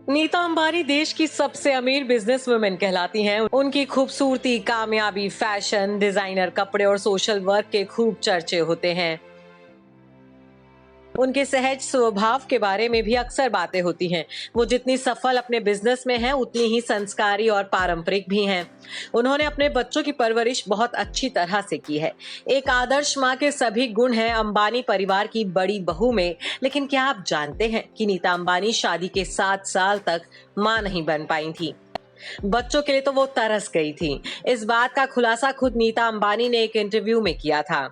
नीता अंबानी देश की सबसे अमीर बिजनेस वुमेन कहलाती हैं। उनकी खूबसूरती, कामयाबी, फैशन, डिजाइनर कपड़े और सोशल वर्क के खूब चर्चे होते हैं। उनके सहज स्वभाव के बारे में भी अक्सर बातें होती हैं। वो जितनी सफल अपने बिजनेस में हैं, उतनी ही संस्कारी और पारंपरिक भी हैं। उन्होंने अपने बच्चों की परवरिश बहुत अच्छी तरह से की है। एक आदर्श माँ के सभी गुण हैं अंबानी परिवार की बड़ी बहू में। लेकिन क्या आप जानते हैं कि नीता अंबानी शादी के 7 साल तक माँ नहीं बन पाई थी। बच्चों के लिए तो वो तरस गई थी। इस बात का खुलासा खुद नीता अंबानी ने एक इंटरव्यू में किया था।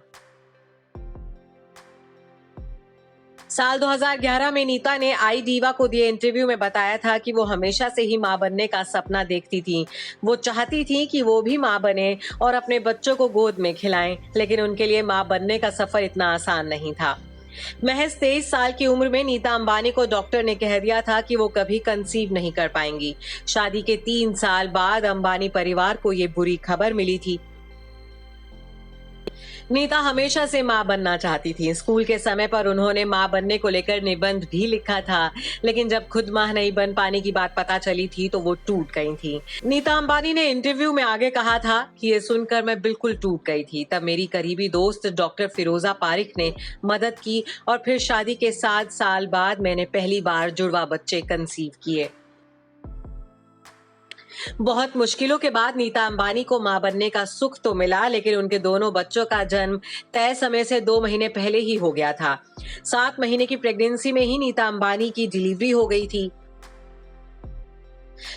साल 2011 में नीता ने आई डीवा को दिए इंटरव्यू में बताया था कि वो हमेशा से ही मां बनने का सपना देखती थी। वो चाहती थी कि वो भी मां बने और अपने बच्चों को गोद में खिलाएं, लेकिन उनके लिए मां बनने का सफर इतना आसान नहीं था। महज 23 साल की उम्र में नीता अंबानी को डॉक्टर ने कह दिया था कि वो कभी कंसीव नहीं कर पाएंगी। शादी के 3 साल बाद अंबानी परिवार को ये बुरी खबर मिली थी। नीता हमेशा से मां बनना चाहती थी। स्कूल के समय पर उन्होंने मां बनने को लेकर निबंध भी लिखा था, लेकिन जब खुद मां नहीं बन पाने की बात पता चली थी तो वो टूट गई थी। नीता अंबानी ने इंटरव्यू में आगे कहा था कि ये सुनकर मैं बिल्कुल टूट गई थी। तब मेरी करीबी दोस्त डॉक्टर फिरोजा पारिक ने मदद की और फिर शादी के 7 साल बाद मैंने पहली बार जुड़वा बच्चे कंसीव किए। बहुत मुश्किलों के बाद नीता अंबानी को मां बनने का सुख तो मिला, लेकिन उनके दोनों बच्चों का जन्म तय समय से 2 महीने पहले ही हो गया था। 7 महीने की प्रेगनेंसी में ही नीता अंबानी की डिलीवरी हो गई थी।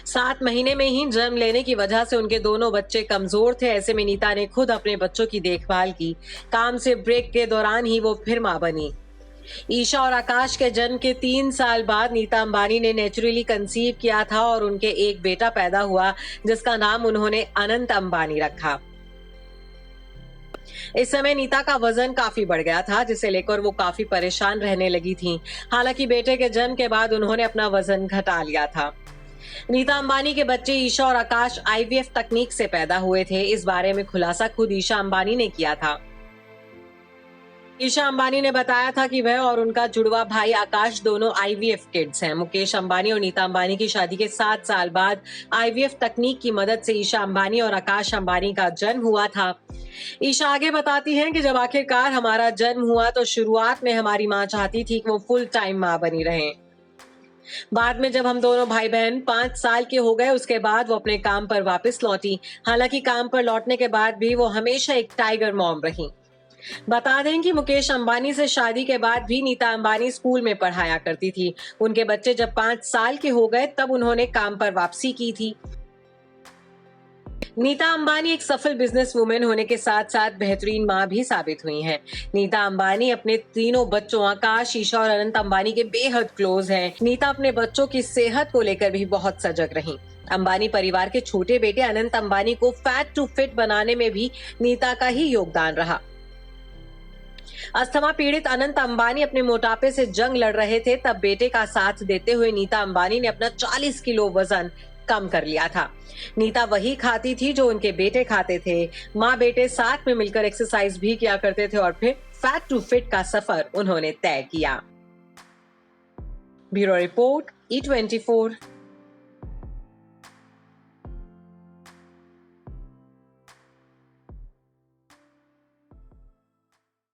7 महीने में ही जन्म लेने की वजह से उनके दोनों बच्चे कमजोर थे। ऐसे में नीता ने खुद अपने बच्चों की देखभाल की। काम से ब्रेक के दौरान ही वो फिर मां बनी। ईशा और आकाश के जन्म के 3 साल बाद नीता अंबानी ने नेचुरली कंसीव किया था और उनके एक बेटा पैदा हुआ, जिसका नाम उन्होंने अनंत अंबानी रखा। इस समय नीता का वजन काफी बढ़ गया था, जिसे लेकर वो काफी परेशान रहने लगी थीं। हालांकि बेटे के जन्म के बाद उन्होंने अपना वजन घटा लिया था। नीता अंबानी के बच्चे ईशा और आकाश आईवीएफ तकनीक से पैदा हुए थे। इस बारे में खुलासा खुद ईशा अंबानी ने किया था। ईशा अंबानी ने बताया था कि वह और उनका जुड़वा भाई आकाश दोनों आईवीएफ किड्स हैं। मुकेश अंबानी और नीता अंबानी की शादी के 7 साल बाद आईवीएफ तकनीक की मदद से ईशा अंबानी और आकाश अंबानी का जन्म हुआ था। ईशा आगे बताती हैं कि जब आखिरकार हमारा जन्म हुआ तो शुरुआत में हमारी मां चाहती थी कि वो फुल टाइम मां बनी रहें। बाद में जब हम दोनों भाई बहन 5 साल के हो गए, उसके बाद वो अपने काम पर वापस लौटी। हालांकि काम पर लौटने के बाद भी वो हमेशा एक टाइगर मॉम रही। बता दें कि मुकेश अंबानी से शादी के बाद भी नीता अंबानी स्कूल में पढ़ाया करती थी। उनके बच्चे जब 5 साल के हो गए तब उन्होंने काम पर वापसी की थी। नीता अंबानी एक सफल बिजनेस वुमेन होने के साथ साथ बेहतरीन मां भी साबित हुई हैं। नीता अंबानी अपने तीनों बच्चों आकाश, ईशा और अनंत अंबानी के बेहद क्लोज हैं। नीता अपने बच्चों की सेहत को लेकर भी बहुत सजग रहीं। अंबानी परिवार के छोटे बेटे अनंत अंबानी को फैट टू फिट बनाने में भी नीता का ही योगदान रहा। अस्थमा पीड़ित अनंत अंबानी अपने मोटापे से जंग लड़ रहे थे, तब बेटे का साथ देते हुए नीता अंबानी ने अपना 40 किलो वजन कम कर लिया था। नीता वही खाती थी जो उनके बेटे खाते थे। माँ बेटे साथ में मिलकर एक्सरसाइज भी किया करते थे और फिर फैट टू फिट का सफर उन्होंने तय किया। Bureau report E24।